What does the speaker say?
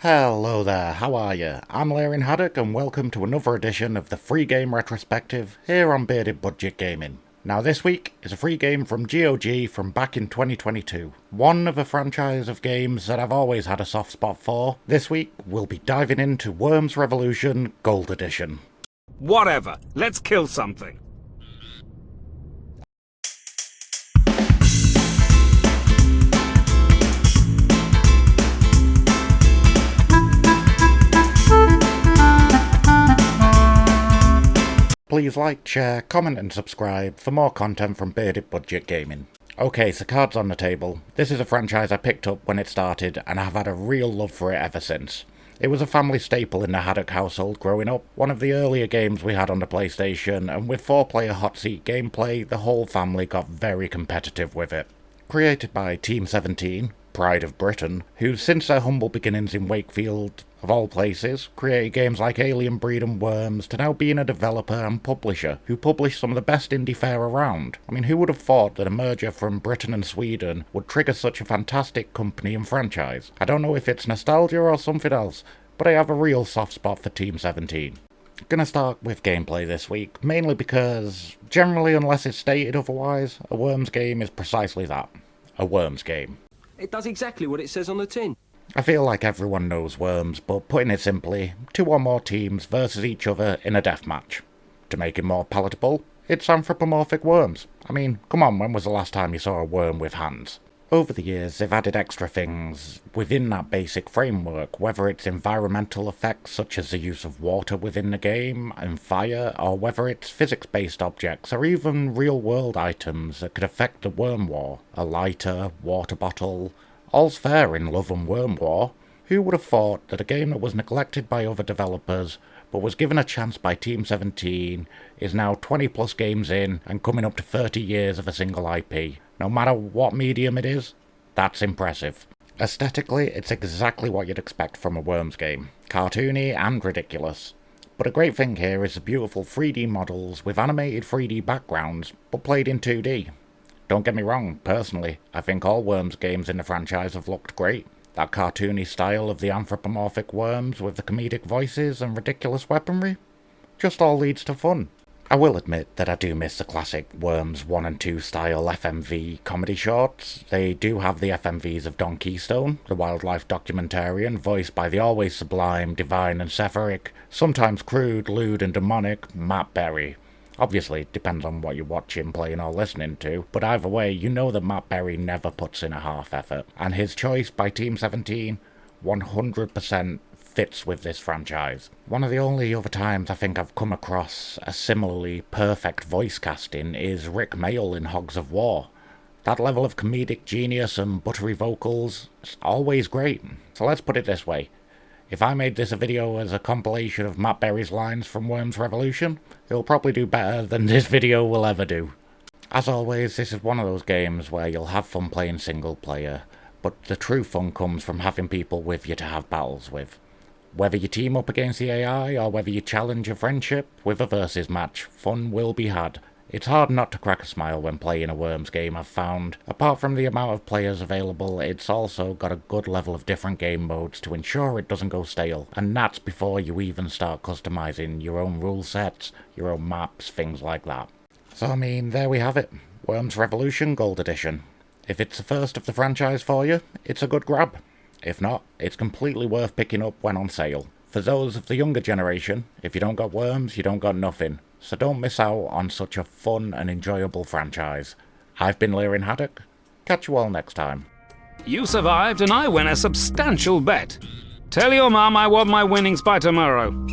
Hello there, how are you? I'm Larry Haddock and welcome to another edition of the free game retrospective here on Bearded Budget Gaming. Now this week is a free game from GOG from back in 2022. One of a franchise of games that I've always had a soft spot for. This week we'll be diving into Worms Revolution Gold Edition. Whatever, let's kill something. Please like, share, comment and subscribe for more content from Bearded Budget Gaming. Okay, so cards on the table. This is a franchise I picked up when it started and I've had a real love for it ever since. It was a family staple in the Haddock household growing up, one of the earlier games we had on the PlayStation, and with 4-player hot seat gameplay, the whole family got very competitive with it. Created by Team 17, Pride of Britain, who since their humble beginnings in Wakefield, of all places, created games like Alien Breed and Worms, to now being a developer and publisher who publish some of the best indie fare around. I mean, who would have thought that a merger from Britain and Sweden would trigger such a fantastic company and franchise? I don't know if it's nostalgia or something else, but I have a real soft spot for Team 17. Gonna start with gameplay this week, mainly because, generally unless it's stated otherwise, a Worms game is precisely that. A Worms game. It does exactly what it says on the tin. I feel like everyone knows Worms, but putting it simply, 2 or more teams versus each other in a deathmatch. To make it more palatable, it's anthropomorphic worms. I mean, come on, when was the last time you saw a worm with hands? Over the years, they've added extra things within that basic framework, whether it's environmental effects such as the use of water within the game and fire, or whether it's physics-based objects or even real-world items that could affect the worm war. A lighter, water bottle, all's fair in Love and Worm War. Who would have thought that a game that was neglected by other developers but was given a chance by Team 17 is now 20 plus games in and coming up to 30 years of a single IP. No matter what medium it is, that's impressive. Aesthetically, it's exactly what you'd expect from a Worms game. Cartoony and ridiculous. But a great thing here is the beautiful 3D models with animated 3D backgrounds, but played in 2D. Don't get me wrong, personally, I think all Worms games in the franchise have looked great. That cartoony style of the anthropomorphic worms with the comedic voices and ridiculous weaponry just all leads to fun. I will admit that I do miss the classic Worms 1 and 2 style FMV comedy shorts. They do have the FMVs of Don Keystone, the wildlife documentarian, voiced by the always sublime, divine and sephiric, sometimes crude, lewd and demonic Matt Berry. Obviously, it depends on what you're watching, playing or listening to, but either way, you know that Matt Berry never puts in a half effort, and his choice by Team 17 100% fits with this franchise. One of the only other times I think I've come across a similarly perfect voice casting is Rick Mayall in Hogs of War. That level of comedic genius and buttery vocals is always great. So let's put it this way. If I made this a video as a compilation of Matt Berry's lines from Worms Revolution, it'll probably do better than this video will ever do. As always, this is one of those games where you'll have fun playing single player, but the true fun comes from having people with you to have battles with. Whether you team up against the AI or whether you challenge a friendship with a versus match, fun will be had. It's hard not to crack a smile when playing a Worms game, I've found. Apart from the amount of players available, it's also got a good level of different game modes to ensure it doesn't go stale. And that's before you even start customizing your own rule sets, your own maps, things like that. So I mean, there we have it. Worms Revolution Gold Edition. If it's the first of the franchise for you, it's a good grab. If not, it's completely worth picking up when on sale. For those of the younger generation, if you don't got Worms, you don't got nothing. So don't miss out on such a fun and enjoyable franchise. I've been Larry Haddock. Catch you all next time. You survived and I win a substantial bet. Tell your mum I want my winnings by tomorrow.